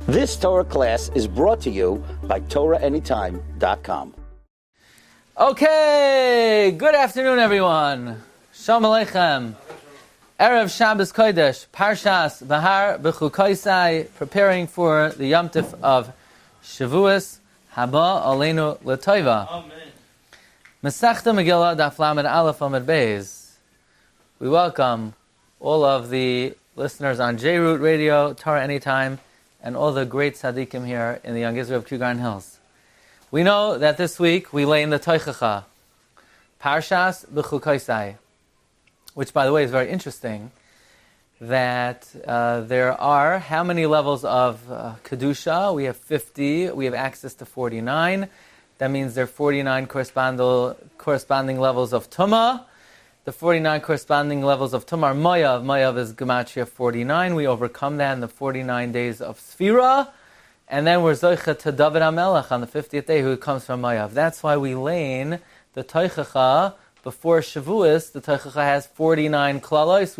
This Torah class is brought to you by TorahAnytime.com. Okay, good afternoon, everyone. Shalom Aleichem. Erev Shabbos Kodesh, Parshas Bahar B'chukaisai, preparing for the Yom Tif of Shavuos, Haba Aleinu L'Toiva. Amen. Masechta Megillah Daf Lamed Aleph Amud Beis. We welcome all of the listeners on J-Root Radio, Torah Anytime, and all the great tzaddikim here in the Young Israel of Kew Gardens Hills. We know that this week we lay in the Toichacha, Parshas B'chukaisai, which, by the way, is very interesting, that there are how many levels of Kedusha? We have 50, we have access to 49. That means there are 49 corresponding levels of Tumah. The 49 corresponding levels of Tumah are Mayav. Mayav is Gematria 49. We overcome that in the 49 days of Sfira. And then we're Zoicha to David HaMelech on the 50th day, who comes from Mayav. That's why we lane the Toichacha before Shavuos. The Toichacha has 49 klalos.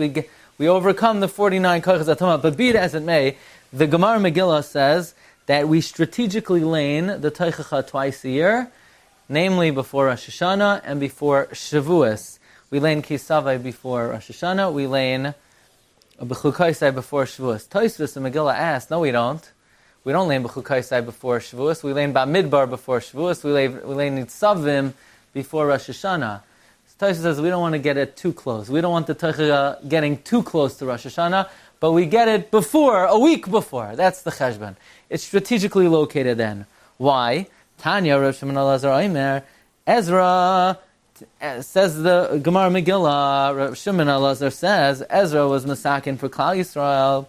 We overcome the 49 koichas of Tumah. But be it as it may, the Gemara Megillah says that we strategically lane the Toichacha twice a year, namely before Rosh Hashanah and before Shavuos. We lane Kisavai before Rosh Hashanah. We lane B'chukaisai before Shavuos. Tosfos and Megillah asked, no, we don't. We don't lane B'chukaisai before Shavuos. We lane Bamidbar before Shavuos. We lane Nitzavim before Rosh Hashanah. So Tosfos says we don't want to get it too close. We don't want the Toichacha getting too close to Rosh Hashanah, but we get it before, a week before. That's the cheshbon. It's strategically located then. Why? Tanya, Rav Shimon Elazar Omer, Ezra, says the Gemara Megillah, Rav Shimon Elazar says, Ezra was masakin for Klal Yisrael.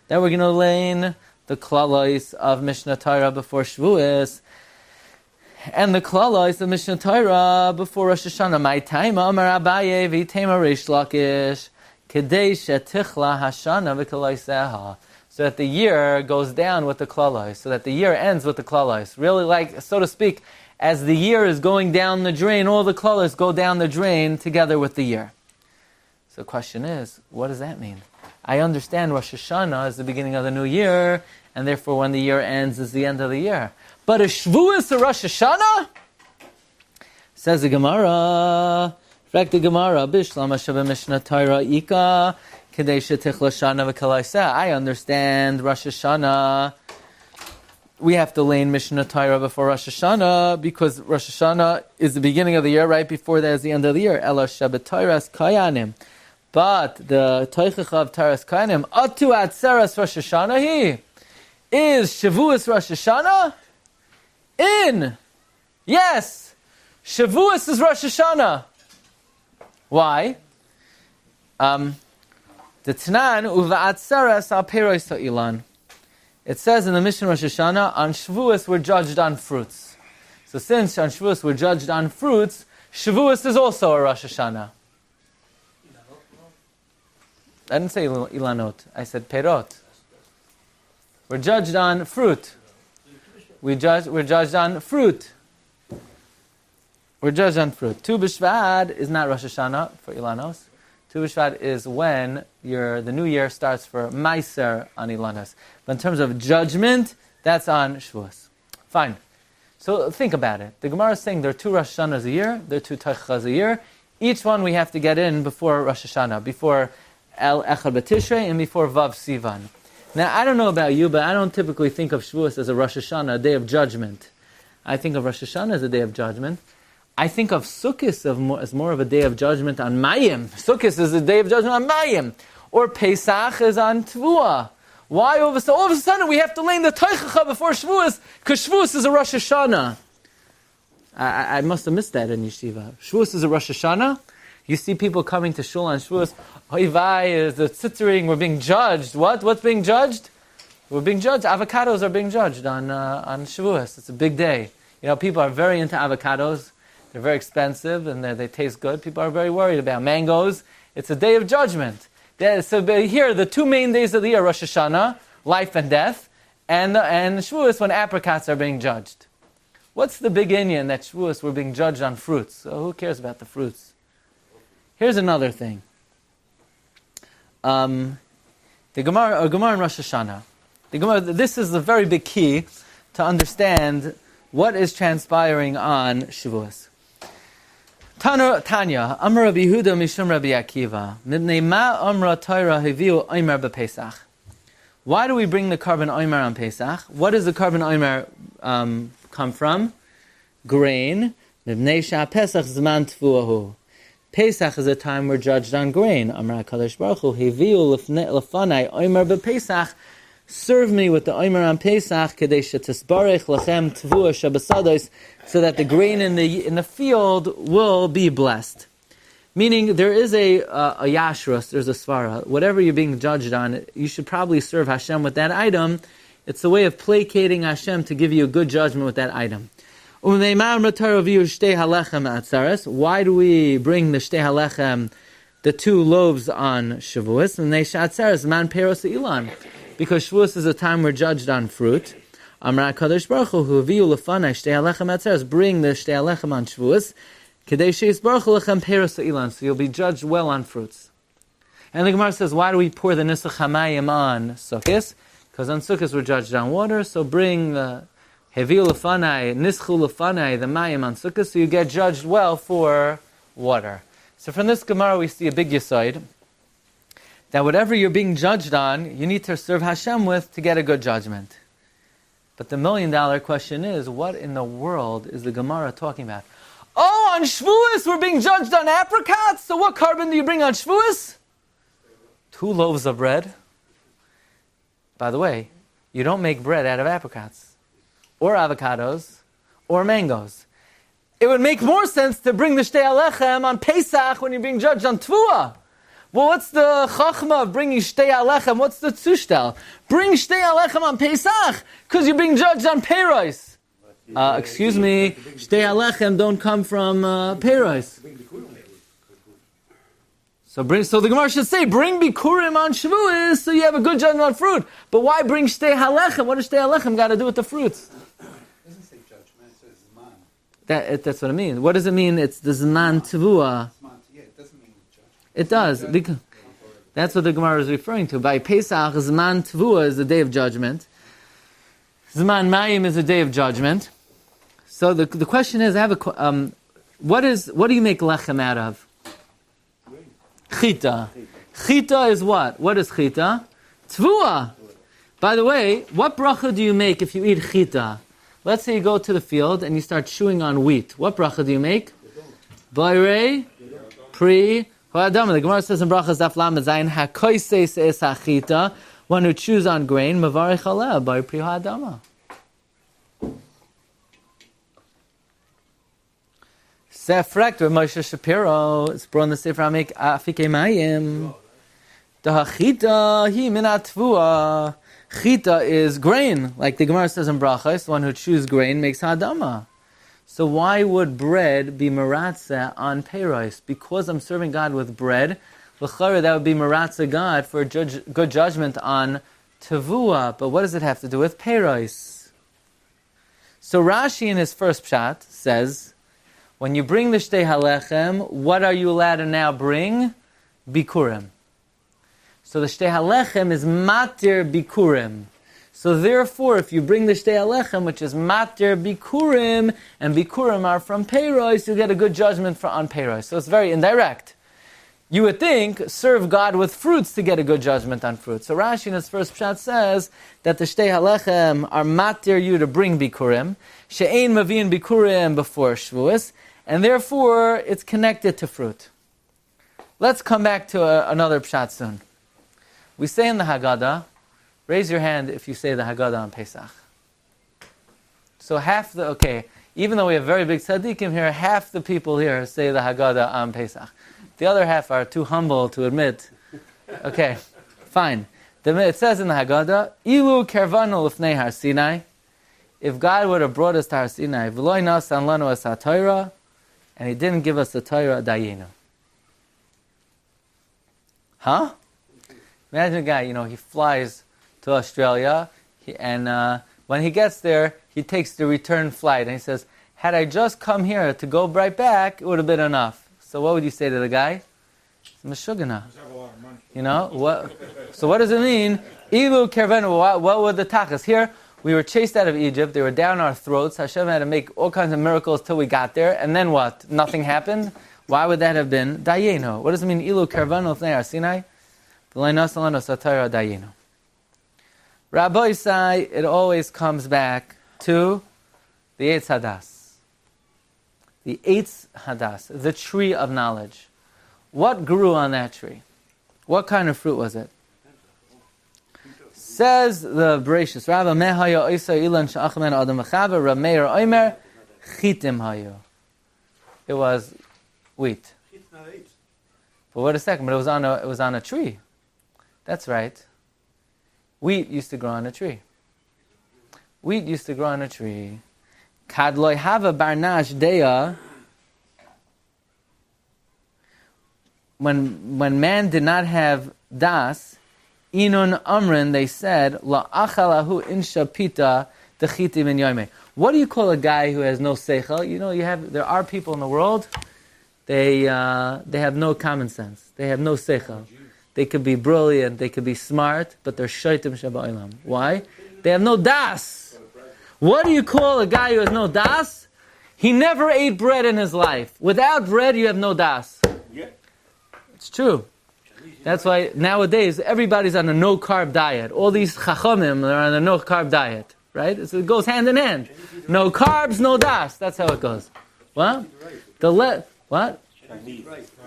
Then we're going to lane the klalos of Mishnah Torah before Shavuos, and the klalos of Mishnah Torah before Rosh Hashanah. My time, Amar Abaye, v'itema Reish Lakish, kedei shetichla hashana v'kalaiseha. So that the year goes down with the klalos, so that the year ends with the klalos. Really, like, so to speak, as the year is going down the drain, all the klalos go down the drain together with the year. So the question is, what does that mean? I understand Rosh Hashanah is the beginning of the new year, and therefore when the year ends is the end of the year. But a Shavuos or Rosh Hashanah? Says the Gemara, the Gemara, Bishlam Hashavah Mishnah Torah Ika, Kedei Shetichla Shana V'Kalaiseh. I understand Rosh Hashanah. We have to lane Mishnah Torah before Rosh Hashanah because Rosh Hashanah is the beginning of the year, right before that is the end of the year. Ela Shabbat Torah's Kayanim. But the Toichacha of Torah's Kayanim, Atu Atzeres Rosh Hashanah he is Shavuos Rosh Hashanah? In. Yes. Shavuos is Rosh Hashanah. Why? The Tnan Uva'atzeres Al Peiros Ha'ilan. It says in the Mishnah Rosh Hashanah, on Shavuos we're judged on fruits. So since on Shavuos we're judged on fruits, Shavuos is also a Rosh Hashanah. I didn't say Ilanot, I said Perot. We're judged on fruit. We're judged on fruit. We're judged on fruit. Tu B'Shvat is not Rosh Hashanah for Ilanos. Tu B'Shvat is when the new year starts for Meiser on Ilanos. But in terms of judgment, that's on Shavuos. Fine. So think about it. The Gemara is saying there are 2 Rosh Hashanahs a year, there are 2 Toichachas a year. Each one we have to get in before Rosh Hashanah, before El Echad B'Tishrei and before Vav Sivan. Now, I don't know about you, but I don't typically think of Shavuos as a Rosh Hashanah, a day of judgment. I think of Rosh Hashanah as a day of judgment. I think of Sukkot as more of a day of judgment on Mayim. Sukkot is a day of judgment on Mayim. Or Pesach is on Tvua. Why all of a sudden we have to lane the Toichacha before Shavuos? Because Shavuos is a Rosh Hashanah. I must have missed that in Yeshiva. Shavuos is a Rosh Hashanah. You see people coming to Shul on Shavuos. Oivai, the tzitzering, we're being judged. What? What's being judged? We're being judged. Avocados are being judged on Shavuos. It's a big day. You know, people are very into avocados. They're very expensive and they taste good. People are very worried about mangoes. It's a day of judgment. So here, the 2 main days of the year, Rosh Hashanah, life and death, and Shavuos when apricots are being judged. What's the big inyan that Shavuos we're being judged on fruits? So who cares about the fruits? Here's another thing. The Gemara in Rosh Hashanah. This is a very big key to understand what is transpiring on Shavuos. Tanya, Amar Rabbi Yehuda Mishum Rabbi Akiva, Mibnei Ma Amra Torah Heviu Omer BePesach. Why do we bring the carbon Omer on Pesach? What does the carbon Omer come from? Grain. Mibnei Shah Pesach Zman Tfuahu. Pesach is a time we're judged on grain. Amar HaKadosh Baruch Hu Heviu Lefanai Omer BePesach. Serve me with the Omer on Pesach, Kedei shetisbarech lachem tvua shabasados, so that the grain in the field will be blessed. Meaning, there is a yashrus, there's a svara. Whatever you're being judged on, you should probably serve Hashem with that item. It's a way of placating Hashem to give you a good judgment with that item. Why do we bring the shtei halechem, the two loaves on Shavuos? Because Shavuos is a time we're judged on fruit. Amar HaKadosh Baruch Hu Huviu lefanai shtei halechem atzeres. Bring the shtei halechem on Shavuos. Kedei sheisbaruchu lechem peros ha'ilan. So you'll be judged well on fruits. And the Gemara says, why do we pour the nisach hamayim on Sukkos? Because on Sukkos we're judged on water. So bring the heviu lefanai, nischu lefanai, the mayim on Sukkos, so you get judged well for water. So from this Gemara we see a big yesod, that whatever you're being judged on, you need to serve Hashem with to get a good judgment. But the $1 million question is, what in the world is the Gemara talking about? Oh, on Shavuos we're being judged on apricots, so what carbon do you bring on Shavuos? 2 loaves of bread. By the way, you don't make bread out of apricots, or avocados, or mangoes. It would make more sense to bring the shtei halechem on Pesach when you're being judged on Tvua. Well, what's the chachma of bringing shtei halechem? What's the tzushtel? Bring shtei halechem on Pesach, because you're being judged on Peiros. Excuse me, shtei halechem don't come from Peiros. So the Gemara should say, bring bikurim on Shavuos, so you have a good judgment on fruit. But why bring shtei halechem? What does shtei halechem got to do with the fruits? It doesn't say judgment, it says zman. That's what it means. What does it mean? It's the zman tevua. Yeah, it doesn't mean judgment. It does. That's what the Gemara is referring to. By Pesach, Zman Tvua is the day of judgment. Zman Mayim is the day of judgment. So the question is, what do you make lechem out of? Chita. Chita is what? What is chita? Tvua. By the way, what bracha do you make if you eat chita? Let's say you go to the field and you start chewing on wheat. What bracha do you make? Bayrei, Pri, Ho'adama. The Gemara says in Brachas Daf Lamed Zayin, HaKoises es hachita, one who chews on grain, Mavarech aleh, Bayrei Pri Ho'adama. Sefrekt with Moshe Shapiro. It's brought in the Sefer Amek Afike Mayim. The hachita hi minat tvua. Chita is grain, like the Gemara says in Brachos. One who chews grain makes hadama. So why would bread be meratzah on peiros? Because I'm serving God with bread. L'chara, that would be meratzah God for good judgment on tevua. But what does it have to do with peiros? So Rashi in his first pshat says, when you bring the shtei halechem, what are you allowed to now bring? Bikurim. So the shtei halechem is matir bikurim. So therefore, if you bring the shtei halechem, which is matir bikurim, and bikurim are from peiros, you get a good judgment on peiros. So it's very indirect. You would think, serve God with fruits to get a good judgment on fruits. So Rashi in his first pshat says that the shtei halechem are matir you to bring bikurim, she'ein maviin bikurim before Shavuos, and therefore it's connected to fruit. Let's come back to another pshat soon. We say in the Haggadah, raise your hand if you say the Haggadah on Pesach. So even though we have very big tzaddikim here, half the people here say the Haggadah on Pesach. The other half are too humble to admit. Okay, fine. It says in the Haggadah, Ilu kervanu lifnei Har Sinai. If God would have brought us to Har Sinai, v'loi nasan lanu es ha-Torah, and He didn't give us the Torah, dayenu. Huh? Imagine a guy, he flies to Australia, and when he gets there, he takes the return flight, and he says, had I just come here to go right back, it would have been enough. So what would you say to the guy? Meshugana. You know what? So what does it mean? Ilu kervenu. What were the tachas here? We were chased out of Egypt. They were down our throats. Hashem had to make all kinds of miracles till we got there. And then what? Nothing happened. Why would that have been? Dayeno. What does it mean? Ilu kervenu l'fnei Sinai. V'lei nasalanu satayra dayeno. Rabbi say it always comes back to the Eitz Hadas. The Eitz Hadas, the tree of knowledge. What grew on that tree? What kind of fruit was it? Says the Bereshis Rabbi, Mehaya Oisa Ilan Sha'achman Adam Achava, Rameir Oimer, Chitim Hayu. It was wheat. But wait a second, but it was on a tree. That's right. Wheat used to grow on a tree. Wheat used to grow on a tree. Kadloi Hava Barnash Deya. When man did not have das, Inun Amrin, they said, La achalahu inshapita dechitim in yoime. What do you call a guy who has no seichel? You know, there are people in the world, they have no common sense. They have no seichel. They could be brilliant, they could be smart, but they're shaitim shabba'ilam. Why? They have no das. What do you call a guy who has no das? He never ate bread in his life. Without bread, you have no das. It's true. That's why nowadays everybody's on a no-carb diet. All these chachamim are on a no-carb diet, right? It goes hand in hand. No carbs, no das. That's how it goes. What? What?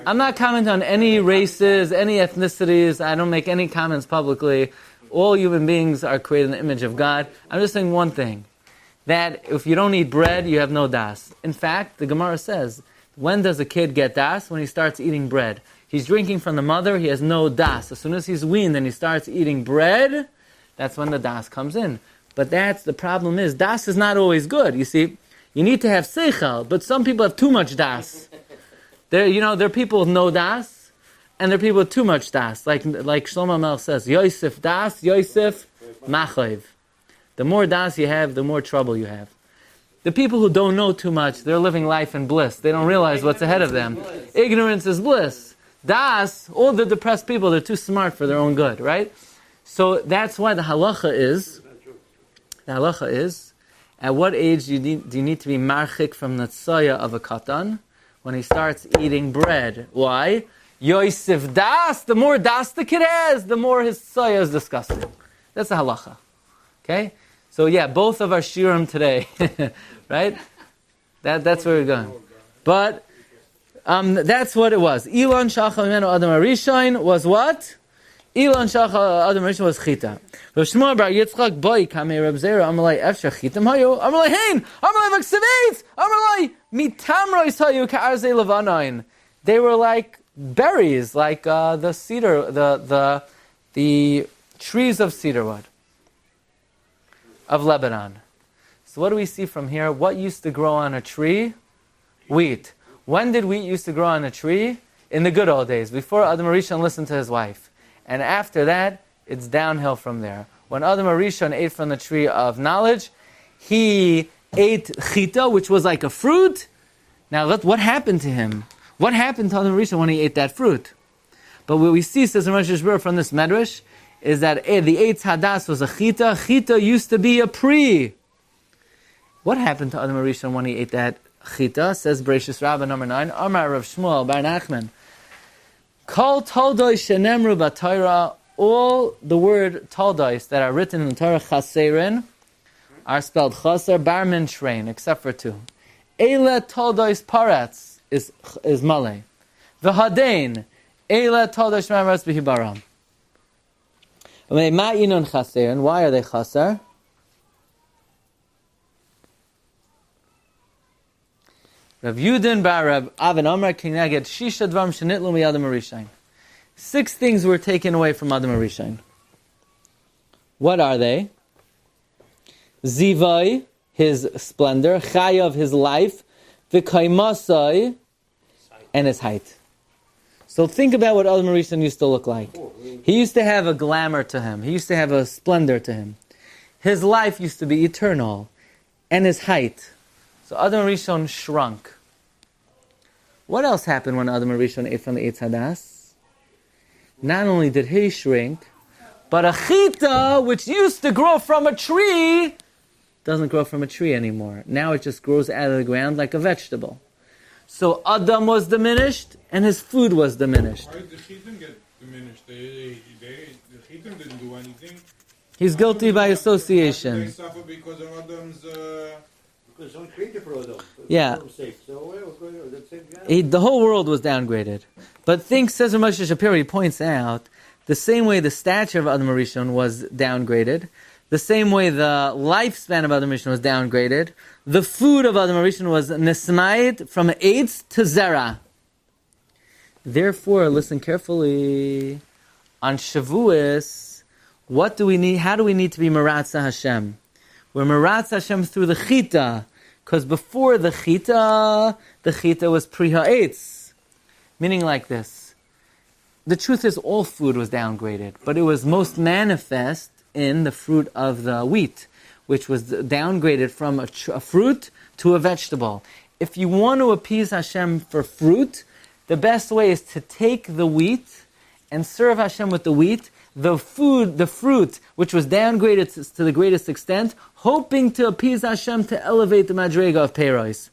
I'm not commenting on any races, any ethnicities. I don't make any comments publicly. All human beings are created in the image of God. I'm just saying one thing. That if you don't eat bread, you have no das. In fact, the Gemara says, when does a kid get das? When he starts eating bread. He's drinking from the mother, he has no das. As soon as he's weaned and he starts eating bread, that's when the das comes in. But the problem is, das is not always good. You see, you need to have seichel, but some people have too much das. There are people with no das, and there are people with too much das. Like Shlomo Melech says, Yosef das, Yosef machoiv. The more das you have, the more trouble you have. The people who don't know too much, they're living life in bliss. They don't realize what's ahead of them. Ignorance is bliss. Das, all the depressed people, they're too smart for their own good, right? So that's why the halacha is, at what age do you need to be marchik from the tzoya of a katan? When he starts eating bread. Why? Yosef das, the more das the kid has, the more his tzoya is disgusting. That's the halacha. Okay? So yeah, both of our shiurim today, right? That's where we're going. But that's what it was. Elon Shacha Mimenu Adam Arishain was what? Elon Shacha Adam Arishain was Chita. Rav Shmuel Bar Yitzchak Boy Kamei Reb Zera Amalei Efsha Chitam Hayu Amalei Hein Amalei Vaksevitz Amalei Mitamrois Hayu Ka'arzei Levanain. They were like berries, like the cedar, the trees of cedar wood of Lebanon. So what do we see from here? What used to grow on a tree? Wheat. When did wheat used to grow on a tree? In the good old days, before Adam Arishon listened to his wife. And after that, it's downhill from there. When Adam Arishon ate from the tree of knowledge, he ate chita, which was like a fruit. Now, what happened to him? What happened to Adam Arishon when he ate that fruit? But what we see, says Rosh Hashanah from this medrash, is that the Eitz Hadas was a chita. Chita used to be a pri. What happened to Adam Arishon when he ate that chita? Says Bereshis Rabbah number 9. Amar Rav Shmuel Bar Nachman. Kol toldois shenemru b'Torah. All the word toldois that are written in the Torah chaserin are spelled chaser bar min shrein, except for two. Eile toldois paretz is malay. V'hadein eile toldois shmaretz b'hibaram. Ma inon chaserin. Why are they chaser? Rav Yudin bar Rav Avin Amar Kineged Shisha Dvarim Shenitlu Miyadam Arishain. 6 things were taken away from Adam Arishain. What are they? Zivai, his splendor, Chayav, his life, V'kaimasai, and his height. So think about what Adam Arishain used to look like. He used to have a glamour to him. He used to have a splendor to him. His life used to be eternal. And his height. So Adam Rishon shrunk. What else happened when Adam Rishon ate from the Eitz Hadas? not only did he shrink, but a chita, which used to grow from a tree, doesn't grow from a tree anymore. Now it just grows out of the ground like a vegetable. So Adam was diminished, and his food was diminished. Why did the Chitim get diminished? The Chitim didn't do anything. He's guilty by They association. suffer because of Adam's... Because someone created for Adam. Yeah. The whole world was downgraded. But says Moshe Shapiro, he points out, the same way the stature of Adam Rishon was downgraded, the same way the lifespan of Adam Rishon was downgraded, the food of Adam Rishon was nismayit from eitz to zera. Therefore, listen carefully, on Shavuos, what do we need? How do we need to be Maratza Hashem? We're Maratza Hashem through the Chita, because before the Chita was Pri Ha'etz. Meaning like this. The truth is all food was downgraded, but it was most manifest in the fruit of the wheat, which was downgraded from a fruit to a vegetable. If you want to appease Hashem for fruit, the best way is to take the wheat and serve Hashem with the wheat, the fruit, which was downgraded to the greatest extent, hoping to appease Hashem to elevate the madrega of Peiros.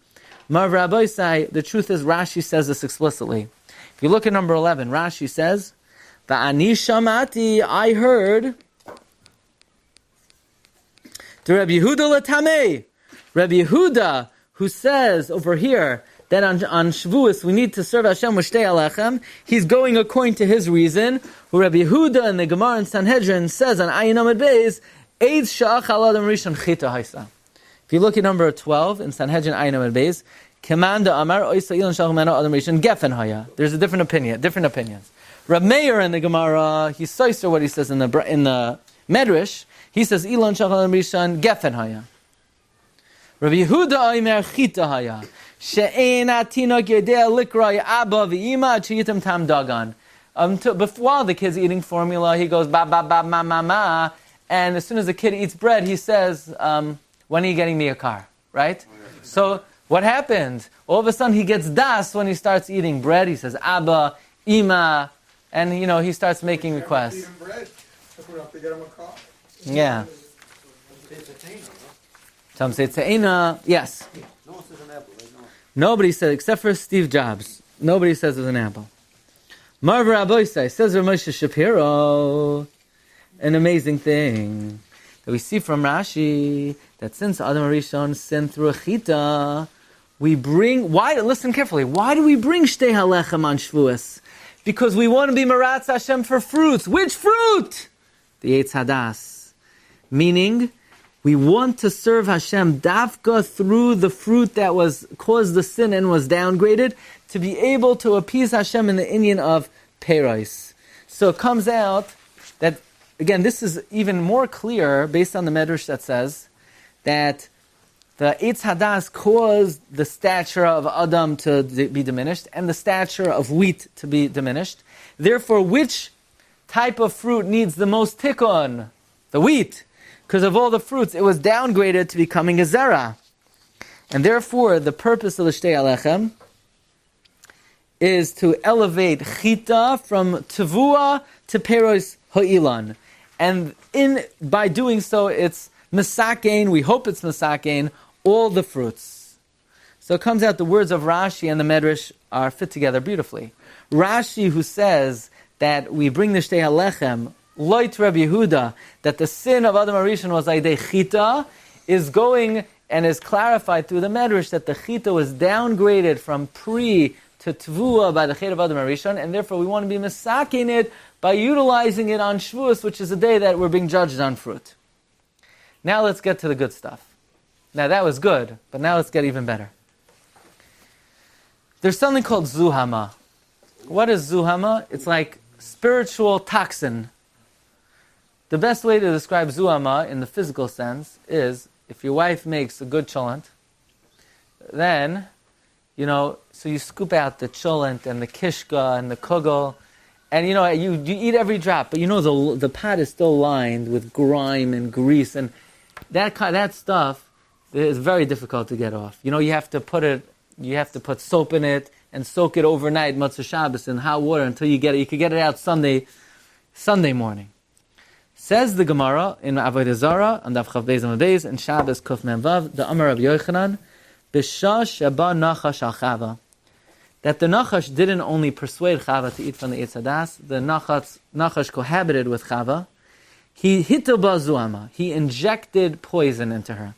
Marv Rabbi say, the truth is, Rashi says this explicitly. If you look at number 11, Rashi says, Va'ani shamati, I heard, to Rabbi Yehuda Latameh, Rabbi Yehuda, who says over here, that on Shavuos we need to serve Hashem with shtei alechem. He's going according to his reason. Who Rabbi Yehuda in the Gemara in Sanhedrin says on Ayin Amud Beis, Eid sha'achal adam rishon chita haisa. If you look at number 12 in Sanhedrin Ayin Amud Beis, Kemanda Amar Oisa Ilan Shach Meno Adam Rishon Gefen Haya. There's a different opinions. Rab Meir in the Gemara, he's soiser what he says in the Medrash. He says Ilan Shach Adam Rishon Gefen Haya. Rabbi Yehuda Omer Chita Haya. She'ein atinok yedei likra abba v'ima chiyitim tam dagan. While the kid's eating formula, he goes ba ba ba ma ma ma, and as soon as the kid eats bread, he says, "When are you getting me a car?" Right? So what happened? All of a sudden, he gets das when he starts eating bread. He says abba, ima, and he starts making requests. Yeah. Some say te'ena. Yes. No one says an apple, right? No. Nobody said, except for Steve Jobs. Nobody says it was an apple. Marv Rabbi says Rav Moshe Shapiro, an amazing thing that we see from Rashi, that since Adam Rishon sinned through a chita, listen carefully, why do we bring shtei halechem on Shavuos? Because we want to be Maratz Hashem for fruits. Which fruit? The Eitz Hadas. Meaning, we want to serve Hashem dafka through the fruit that caused the sin and was downgraded, to be able to appease Hashem in the inyan of Peiros. So it comes out that, again, this is even more clear based on the Medrash that says that the Eitz Hadas caused the stature of Adam to be diminished and the stature of wheat to be diminished. Therefore, which type of fruit needs the most tikkun? The wheat. Because of all the fruits, it was downgraded to becoming a zera. And therefore, the purpose of the Shtei Alechem is to elevate chita from tevua to peros ha'ilan. And by doing so, it's mesakein, we hope it's mesakein, all the fruits. So it comes out the words of Rashi and the Medrash are fit together beautifully. Rashi, who says that we bring the Shtei Alechem, Loit Rabbi Yehuda, that the sin of Adam Arishon was Aidei Chita, is going and is clarified through the Medrash that the Chita was downgraded from Pri to Tvua by the Chet of Adam Arishon, and therefore we want to be mesaking it by utilizing it on Shavuos, which is the day that we're being judged on fruit. Now let's get to the good stuff. Now that was good, but now let's get even better. There's something called Zuhama. What is Zuhama? It's like spiritual toxin. The best way to describe zuhama in the physical sense is if your wife makes a good cholent, then, so you scoop out the cholent and the kishka and the kugel, and you eat every drop, but the pot is still lined with grime and grease, and that stuff is very difficult to get off. You have to put soap in it, and soak it overnight, Motzei Shabbos, in hot water until you get it. You could get it out Sunday morning. Says the Gemara in Avodah Zarah on Daf Chav Beis Amud Beis and Shabbos Kuf Mem Vav, the Amar of Yochanan, B'shah sheba nachash al Chava, that the Nachash didn't only persuade Chava to eat from the Eitz Hadas, the Nachash cohabited with Chava. He hitaba zuama. He injected poison into her.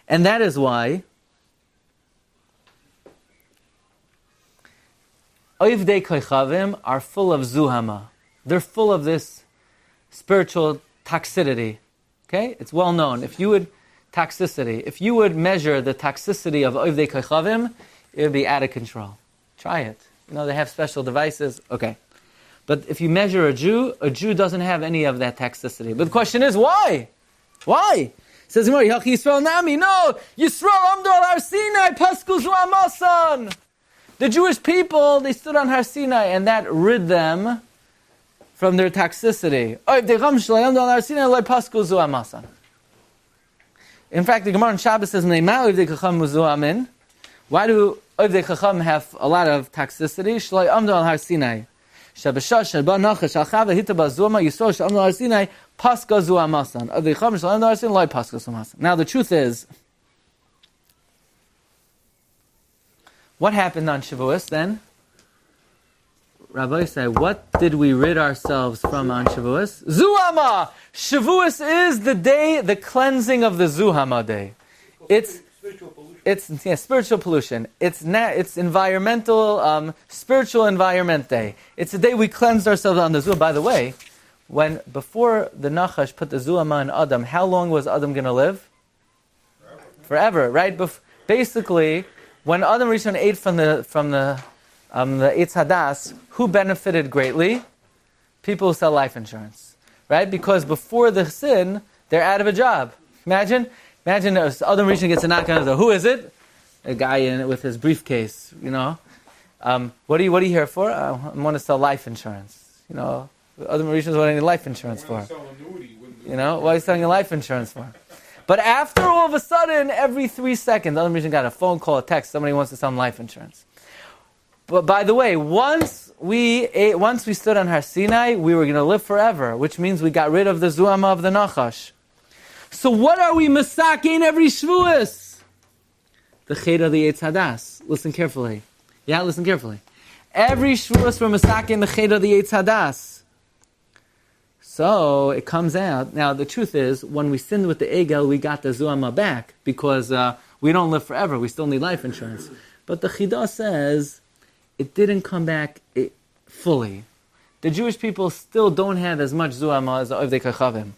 And that is why Oivdei Koichavim are full of zuhama. They're full of this spiritual toxicity. Okay? It's well known. If you would measure the toxicity of Oivdei Koichavim, it would be out of control. Try it. They have special devices. Okay. But if you measure a Jew doesn't have any of that toxicity. But the question is, why? Why? It says, no, Yisrael amdu al Har Sinai, pasku zu amasan. The Jewish people, they stood on Har Sinai, and that rid them from their toxicity. In fact, the Gemara in Shabbos says, why do Oivdei Chacham have a lot of toxicity? Shloi amdu al Har Sinai. Shabashah sheba nachash al Chava hitaba zuama Yisrael sh'amdu al Har Sinai paska zu amasan. Oivdei Chacham sh'lo amdu al Har Sinai loy paska zu amasan. Now the truth is, what happened on Shavuos then? Rabbi said, what did we rid ourselves from on Shavuos? Zuhama! Shavuos is the day, the cleansing of the Zuhama day. It's spiritual pollution. It's environmental, spiritual environment day. It's the day we cleansed ourselves on the Zuhama. By the way, before the Nachash put the Zuhama in Adam, how long was Adam going to live? Forever, right? Basically, when Adam Rishon ate from the Eitz Hadas, who benefited greatly? People who sell life insurance, right? Because before the sin, they're out of a job. Imagine Adam Rishon gets a knock on the door. Who is it? A guy in it with his briefcase. What are you here for? I want to sell life insurance. Adam Rishon is what I need life insurance for. What are you selling your life insurance for? But after all of a sudden, every 3 seconds, Adam Rishon got a phone call, a text, somebody wants to sell him life insurance. But by the way, once we stood on Har Sinai, we were going to live forever, which means we got rid of the Zuhama of the Nachash. So what are we masakin every Shavuos? The Ched of the Eitz Hadas. Listen carefully. Yeah, listen carefully. Every Shavuos we're masakin the Ched of the Eitz Hadas. So it comes out. Now the truth is, when we sinned with the Egel, we got the Zuhama back because we don't live forever. We still need life insurance. But the Chidah says it didn't come back fully. The Jewish people still don't have as much Zuhama as the Oivdei Kachavim.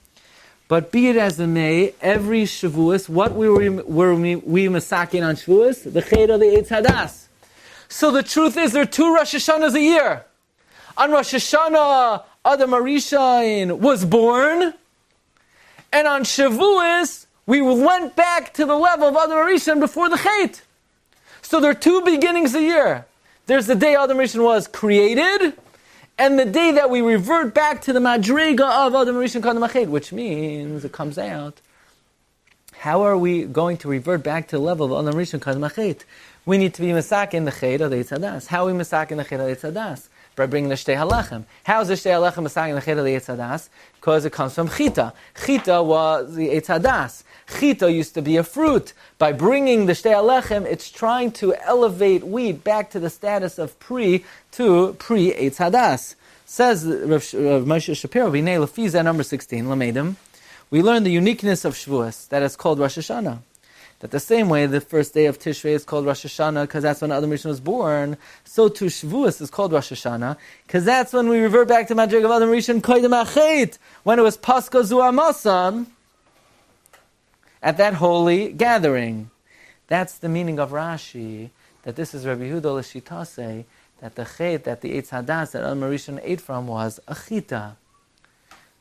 But be it as it may, every Shavuos, what were we masakin on Shavuos? The Ched of the Eitz Hadas. So the truth is, there are 2 Rosh Hashanahs a year. On Rosh Hashanah, Adam Arishain was born, and on Shavuos, we went back to the level of Adam Arishain before the Chet. So there are 2 beginnings a year. There's the day Adam Arishain was created, and the day that we revert back to the Madrega of Adam Arishain Kadam HaChet, which means, it comes out, how are we going to revert back to the level of Adam Arishain Kadam HaChet? We need to be masak in the Ched of the Eitz Hadas. How are we masak in the Ched of the Eitz Hadas? By bringing the Shtei HaLechem. How is the Shtei HaLechem masak in the Ched of the Eitz Hadas? Because it comes from Chita. Chita was the Eitz Hadas. Chita used to be a fruit. By bringing the Shtei HaLechem, it's trying to elevate wheat back to the status of pre-Eitz Hadas. Says Rav Moshe Shapiro, V'nei Lefiza, number 16, Lamedim, we learn the uniqueness of Shavuos, that is called Rosh Hashanah. That the same way the first day of Tishrei is called Rosh Hashanah because that's when Adam Rishon was born, so too Shavuos is called Rosh Hashanah because that's when we revert back to Madrig of Adam Rishon Koydem Achet, when it was Paska Zu Amasan, at that holy gathering. That's the meaning of Rashi, that this is Rabbi Yehuda L'Shitase, that the Chet, that the Eitz Hadas that Adam Rishon ate from was a Chita.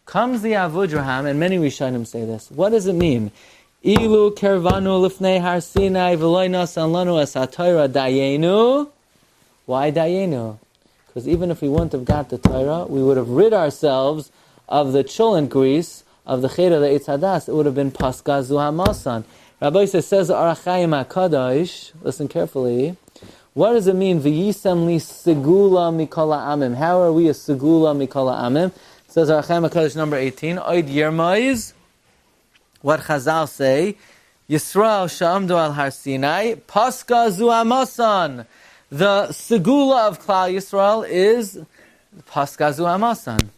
Comes the Avudraham, and many Rishonim say this. What does it mean? Ilu kervanu lifnei Har Sinai v'loy nasan lanu es ha-Torah dayenu. Why dayenu? Because even if we wouldn't have got the Torah, we would have rid ourselves of the cholent grease of the Chet of the Eitz Hadas. It would have been Paska Zu HaMasan. Rabbi says Arachayim HaKadosh, listen carefully, What does it mean? V'yisam li segula mikola amim. How are we a segula mikola amim? It says Arachem HaKadosh number 18. Oid Yermaiz. What Chazal say? Yisrael sha'amdu al Har Sinai. Paska zu amasan. The segula of Klal Yisrael is Paska zu amasan.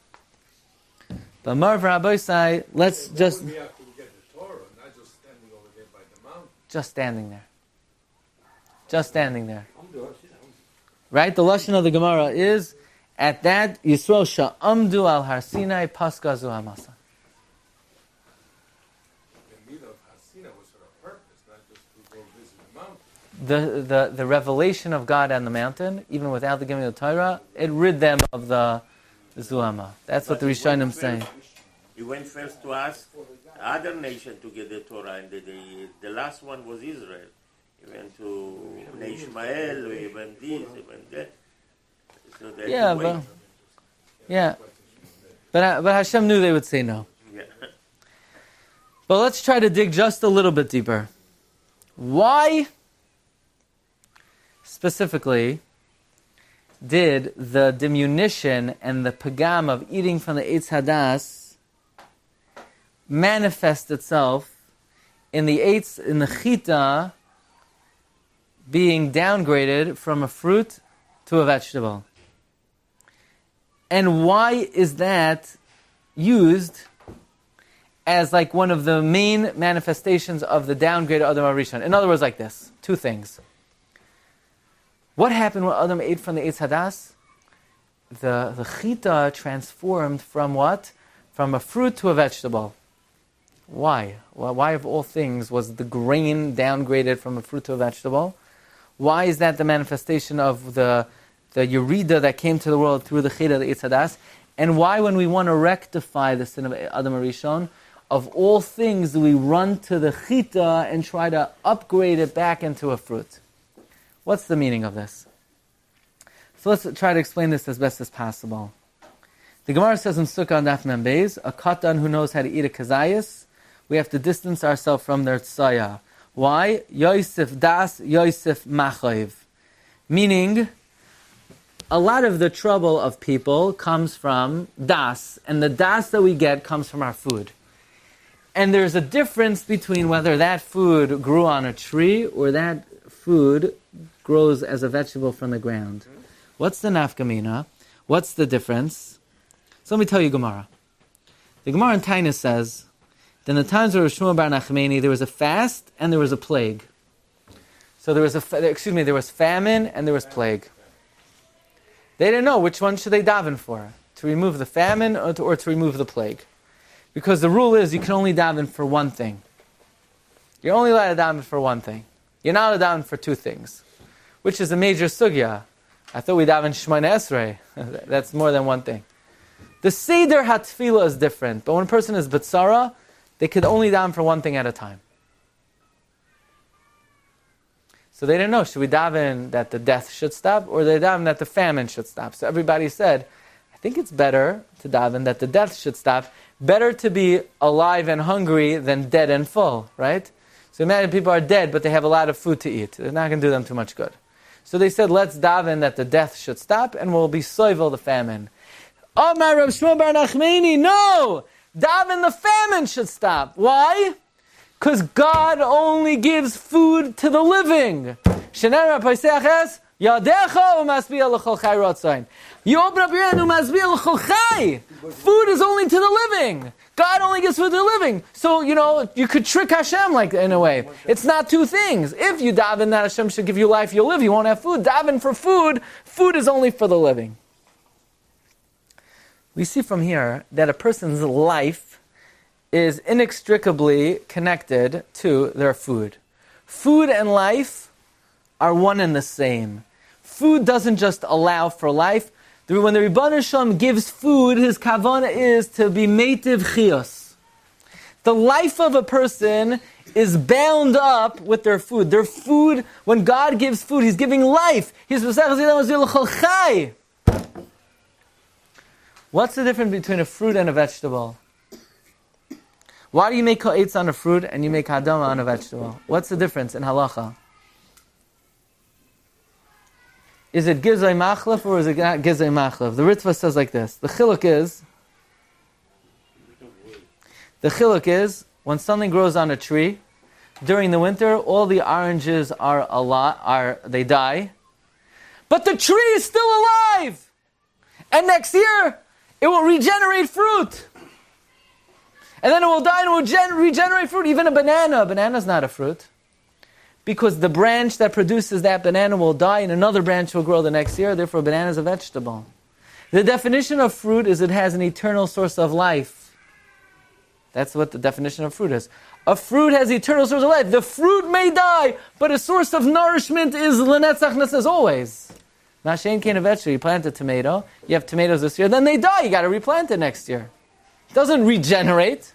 But Marv Rabbi say, let's just... We have to get the Torah, not just standing over there by the mountain. Just standing there. Just standing there. Right? The lashon of the Gemara is, at that, Yisrael sha'amdu al Har Sinai paska zu hamasa. The meat of Hasina was for a purpose, not just to go visit the mountain. The revelation of God on the mountain, even without the giving of the Torah, it rid them of the Zuhama. That's what the Rishonim say. He went first to ask other nation to get the Torah, and the last one was Israel. He went to Ishmael, he went this, he went that. So but Hashem knew they would say no. Yeah. But let's try to dig just a little bit deeper. Why, specifically, did the diminution and the pagam of eating from the Eitz Hadas manifest itself in the chita being downgraded from a fruit to a vegetable? And why is that used as like one of the main manifestations of the downgrade of Adam HaRishon? In other words, like this, two things. What happened when Adam ate from the Eitz Hadas? The chita transformed from what? From a fruit to a vegetable. Why? Well, why of all things was the grain downgraded from a fruit to a vegetable? Why is that the manifestation of the Yerida that came to the world through the chita, the Eitz Hadas? And why, when we want to rectify the sin of Adam HaRishon, of all things do we run to the chita and try to upgrade it back into a fruit? What's the meaning of this? So let's try to explain this as best as possible. The Gemara says in Sukkah on Daf Mem Beis, a katan who knows how to eat a kazayas, we have to distance ourselves from their tzaya. Why? Yosef das, Yosef machoiv. Meaning, a lot of the trouble of people comes from das, and the das that we get comes from our food. And there's a difference between whether that food grew on a tree or that food grows as a vegetable from the ground. What's the nafkamina? What's the difference? So let me tell you Gemara. The Gemara in Tainus says, in the times of Rosh Shmuel bar Nachmani, there was a fast and there was a plague. So there was famine and there was plague. They didn't know which one should they daven for, to remove the famine or to remove the plague. Because the rule is you can only daven for one thing. You're only allowed to daven for one thing. You're not allowed to daven for two things, which is a major sugya. I thought we daven Shemona Esrei. That's more than one thing. The Seder HaTfilah is different, but when a person is B'tzara, they could only daven for one thing at a time. So they didn't know, should we daven that the death should stop, or they daven that the famine should stop? So everybody said, I think it's better to daven that the death should stop. Better to be alive and hungry than dead and full, right? So imagine people are dead, but they have a lot of food to eat. They're not going to do them too much good. So they said, let's daven that the death should stop, and we'll be soivel the famine. Oh, my Rabbi Shmuel bar Nachmani, no! Daven the famine should stop. Why? Because God only gives food to the living. You open up your hand, food is only to the living. God only gives food to the living. So, you could trick Hashem in a way. It's not two things. If you daven that Hashem should give you life, you'll live, you won't have food. Daven for food. Food is only for the living. We see from here that a person's life is inextricably connected to their food. Food and life are one and the same. Food doesn't just allow for life. When the Rebbeinu Shalom gives food, his kavanah is to be meitiv chiyos. The life of a person is bound up with their food. Their food, when God gives food, He's giving life. What's the difference between a fruit and a vegetable? Why do you make ha'etz on a fruit and you make hadama on a vegetable? What's the difference in halacha? Is it gizay machlef or is it not gizay machlef? The Ritva says like this. The chiluk is when something grows on a tree, during the winter, all the oranges they die, but the tree is still alive. And next year, it will regenerate fruit. And then it will die and it will regenerate fruit. Even a banana is not a fruit. Because the branch that produces that banana will die and another branch will grow the next year. Therefore, a banana is a vegetable. The definition of fruit is it has an eternal source of life. That's what the definition of fruit is. A fruit has eternal source of life. The fruit may die, but a source of nourishment is l'netzach as always. Mashen came a vegetable. You plant a tomato. You have tomatoes this year. Then they die. You got to replant it next year. It doesn't regenerate.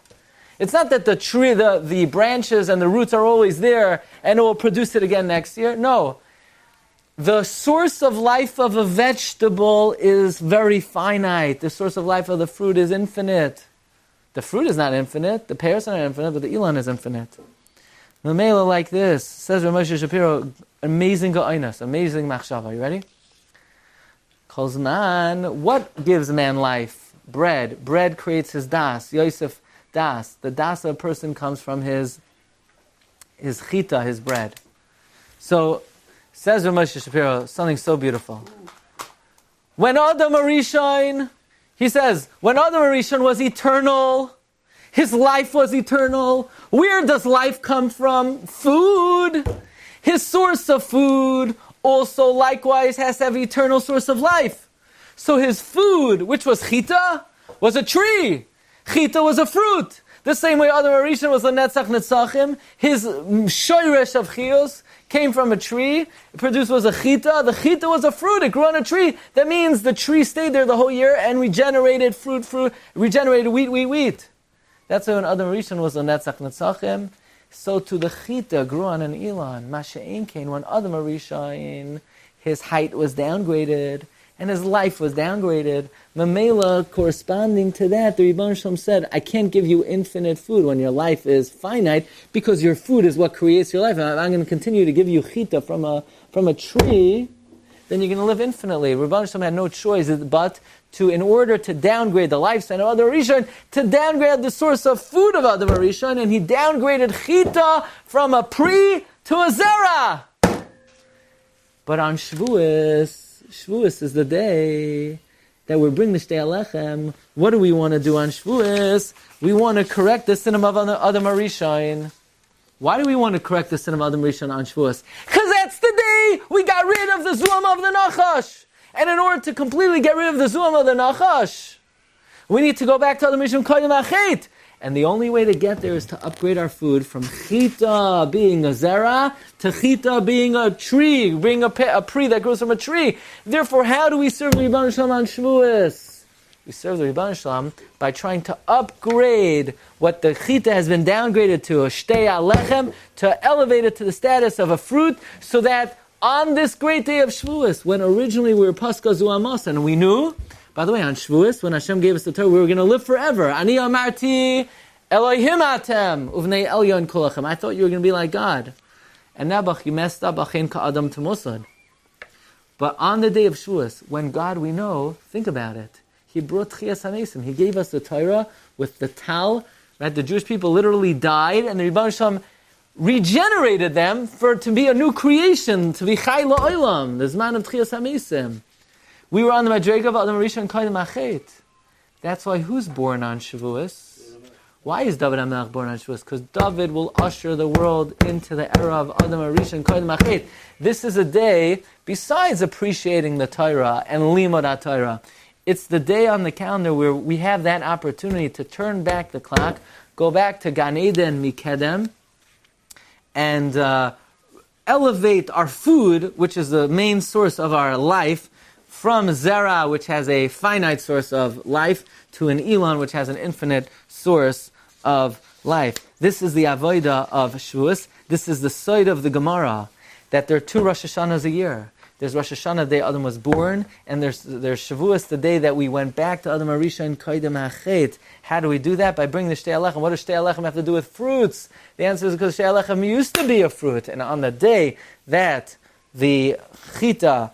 It's not that the tree, the branches and the roots are always there and it will produce it again next year. No. The source of life of a vegetable is very finite. The source of life of the fruit is infinite. The fruit is not infinite. The pears are not infinite, but the Elon is infinite. The Mela like this, says Rav Moshe Shapiro, amazing ga'ainas, amazing machshava. You ready? Kol zman, what gives man life? Bread. Bread creates his das. Yosef das. The das of a person comes from his chita, his bread. So, says Rav Moshe Shapiro, something so beautiful. When Adam Arishon, he says, when Adam Arishon was eternal, his life was eternal. Where does life come from? Food. His source of food also likewise has to have eternal source of life. So his food, which was chita, was a tree. Chita was a fruit. The same way Adam Arishon was a netzach netzachim. His shoyresh of chiyos came from a tree. It produced was a chita. The chita was a fruit. It grew on a tree. That means the tree stayed there the whole year and regenerated regenerated wheat. That's why when Adam Arishon was a netzach netzachim, so too the chita grew on an elon. Masha'en Kain, when Adam Arishon, his height was downgraded and his life was downgraded. Mamela, corresponding to that, the Rebbeinu Shalom said, I can't give you infinite food when your life is finite, because your food is what creates your life. And I'm going to continue to give you chita from a tree, then you're going to live infinitely. Rebbeinu Shalom had no choice but to, in order to downgrade the lifespan of Adam Arishon, to downgrade the source of food of Adam Arishon, and he downgraded chita from a pri to a zera. But on Shavuos is the day that we bring the Shtei Alechem. What do we want to do on Shavuos? We want to correct the sin of Adam Arishon. Why do we want to correct the sin of Adam Arishon on Shavuos? Because that's the day we got rid of the Zuam of the Nachash. And in order to completely get rid of the Zuam of the Nachash, we need to go back to Adam Arishon Koydem Achet. And the only way to get there is to upgrade our food from chita being a zera to chita being a tree, being a pri that grows from a tree. Therefore, how do we serve the Rebbeinu Shalom on Shavuos? We serve the Rebbeinu Shalom by trying to upgrade what the chita has been downgraded to, a shtei alechem, to elevate it to the status of a fruit, so that on this great day of Shavuos, when originally we were paska zu amos, and we knew, by the way, on Shavuos, when Hashem gave us the Torah, we were going to live forever. Ani amarti Elohim atem uvnei elyon kolachem. I thought you were going to be like God. And now, you messed up. Achen ka'adam t'mosad. But on the day of Shavuos, when God we know, think about it. He brought Tchias HaMesim. He gave us the Torah with the Tal. Right? The Jewish people literally died, and the Rebbeinu Shalom regenerated them to be a new creation, to be Chai La'olam, the Zman of Tchias HaMesim. We were on the Madrega of Adam Arishon Koydem Achet. That's why who's born on Shavuos? Why is David HaMelech born on Shavuos? Because David will usher the world into the era of Adam Arishon Koydem Achet. This is a day, besides appreciating the Torah and Limud HaTorah, it's the day on the calendar where we have that opportunity to turn back the clock, go back to Gan Eden Mikedem, and elevate our food, which is the main source of our life, from Zera, which has a finite source of life, to an Elon, which has an infinite source of life. This is the Avodah of Shavuos. This is the side of the Gemara, that there are 2 Rosh Hashanahs a year. There's Rosh Hashanah, the day Adam was born, and there's Shavuos, the day that we went back to Adam Arishon Koydem Achet. How do we do that? By bringing the Shtei Alechem. What does Shtei Alechem have to do with fruits? The answer is because Shtei Alechem used to be a fruit, and on the day that the Chita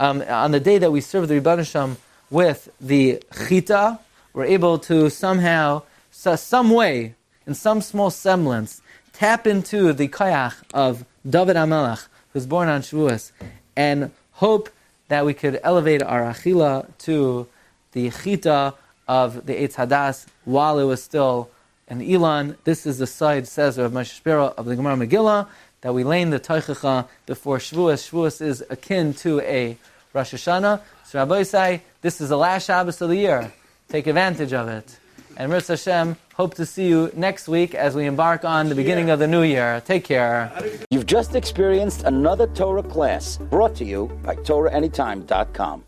on the day that we serve the Rebbeinu Shem with the chita, we're able to somehow, some way, in some small semblance, tap into the koyach of David HaMelech, who's born on Shavuos, and hope that we could elevate our achila to the chita of the Eitz Hadas while it was still an Ilan. This is the side, says Rav Moshe Shapiro of the Gemara Megillah, that we lane the Teichacha before Shavuos. Shavuos is akin to a Rosh Hashanah. So Rabbi say, this is the last Shabbos of the year. Take advantage of it. And Mirz Hashem, hope to see you next week as we embark on the beginning of the new year. Take care. You've just experienced another Torah class brought to you by TorahAnytime.com.